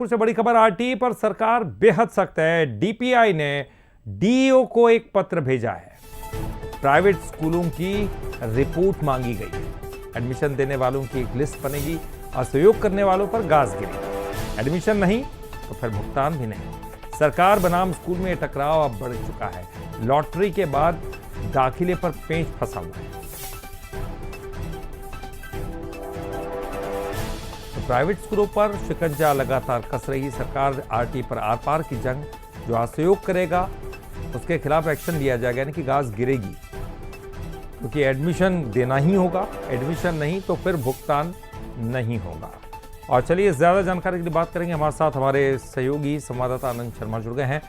से बड़ी खबर आरटीई पर सरकार बेहद सख्त है। डीपीआई ने डीईओ को एक पत्र भेजा है। प्राइवेट स्कूलों की रिपोर्ट मांगी गई है। एडमिशन देने वालों की एक लिस्ट बनेगी। असहयोग करने वालों पर गाज गिरेगी। एडमिशन नहीं तो फिर भुगतान भी नहीं। सरकार बनाम स्कूल में टकराव अब बढ़ चुका है। लॉटरी के बाद दाखिले पर पेंच फंसा हुआ है। तो प्राइवेट स्कूलों पर शिकंजा लगातार कस रही सरकार। आरटीई पर आर पार की जंग। जो असहयोग करेगा उसके खिलाफ एक्शन लिया जाएगा, यानी कि गाज गिरेगी, क्योंकि एडमिशन देना ही होगा। एडमिशन नहीं तो फिर भुगतान नहीं होगा। और चलिए ज्यादा जानकारी के लिए बात करेंगे। हमारे साथ हमारे सहयोगी संवाददाता अनंत शर्मा जुड़ गए हैं।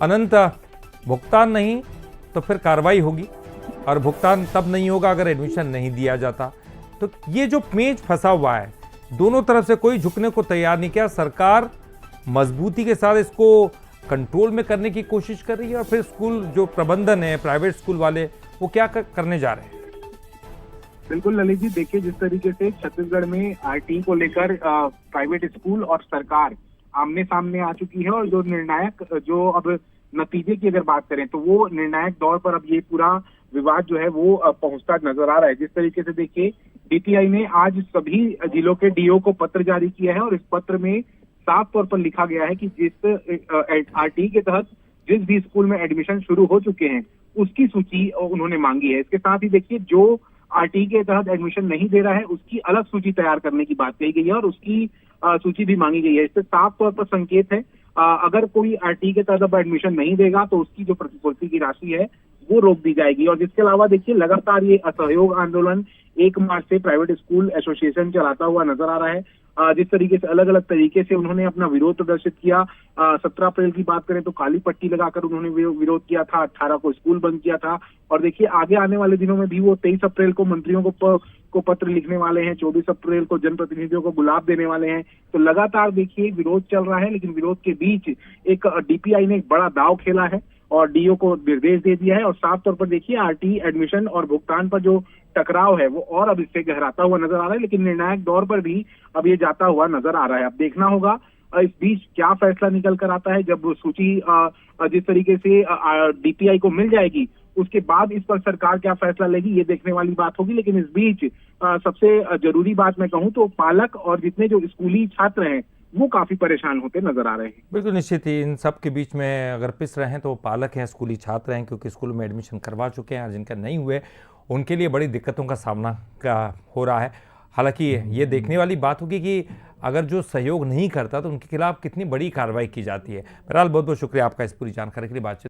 अनंत, भुगतान नहीं तो फिर कार्रवाई होगी, और भुगतान तब नहीं होगा अगर एडमिशन नहीं दिया जाता। तो ये जो पेंच फंसा हुआ है, दोनों तरफ से कोई झुकने को तैयार नहीं। क्या सरकार मजबूती के साथ इसको कंट्रोल में करने की कोशिश कर रही है, और फिर स्कूल जो प्रबंधन है, प्राइवेट स्कूल वाले, वो क्या करने जा रहे हैं? बिल्कुल ललित जी, देखिए जिस तरीके से छत्तीसगढ़ में आरटीई को लेकर प्राइवेट स्कूल और सरकार आमने सामने आ चुकी है, और जो निर्णायक जो अब नतीजे की अगर बात करें तो वो निर्णायक दौर पर अब ये पूरा विवाद जो है वो पहुंचता नजर आ रहा है। जिस तरीके से देखिए डीपीआई ने आज सभी जिलों के डीओ को पत्र जारी किया है, और इस पत्र में साफ तौर पर लिखा गया है कि जिस आरटीई के तहत जिस भी स्कूल में एडमिशन शुरू हो चुके हैं उसकी सूची उन्होंने मांगी है। इसके साथ ही देखिए जो आरटीई के तहत एडमिशन नहीं दे रहा है उसकी अलग सूची तैयार करने की बात कही गई है, और उसकी सूची भी मांगी गई है। इससे साफ तौर पर संकेत है अगर कोई आरटीई के तहत अब एडमिशन नहीं देगा तो उसकी जो प्रतिपूर्ति की राशि है वो रोक दी जाएगी। और जिसके अलावा देखिए लगातार ये असहयोग आंदोलन 1 मार्च से प्राइवेट स्कूल एसोसिएशन चलाता हुआ नजर आ रहा है। जिस तरीके से अलग अलग तरीके से उन्होंने अपना विरोध प्रदर्शित किया। 17 अप्रैल की बात करें तो काली पट्टी लगाकर उन्होंने विरोध किया था। 18 को स्कूल बंद किया था, और देखिए आगे आने वाले दिनों में भी वो 23 अप्रैल को मंत्रियों को पत्र लिखने वाले हैं। 24 अप्रैल को जनप्रतिनिधियों को गुलाब देने वाले हैं। तो लगातार देखिए विरोध चल रहा है, लेकिन विरोध के बीच एक डीपीआई ने एक बड़ा दांव खेला है और डीओ को निर्देश दे दिया है। और साफ तौर पर देखिए आरटीई एडमिशन और भुगतान पर जो टकराव है वो और अब इससे गहराता हुआ नजर आ रहा है, लेकिन निर्णायक दौर पर भी अब ये जाता हुआ नजर आ रहा है। अब देखना होगा इस बीच क्या फैसला निकल कर आता है। जब सूची जिस तरीके से डीपीआई को मिल जाएगी उसके बाद इस पर सरकार क्या फैसला लेगी, ये देखने वाली बात होगी। लेकिन इस बीच सबसे जरूरी बात मैं कहूँ तो पालक और जितने जो स्कूली छात्र हैं वो काफी परेशान होते नजर आ रहे हैं। बिल्कुल निश्चित ही इन सब के बीच में अगर पिस रहे हैं तो पालक हैं, स्कूली छात्र हैं, क्योंकि स्कूल में एडमिशन करवा चुके हैं, जिनका नहीं हुए उनके लिए बड़ी दिक्कतों का सामना हो रहा है। हालांकि ये देखने वाली बात होगी कि अगर जो सहयोग नहीं करता तो उनके खिलाफ कितनी बड़ी कार्रवाई की जाती है। बहरहाल बहुत बहुत शुक्रिया आपका इस पूरी जानकारी के लिए। बातचीत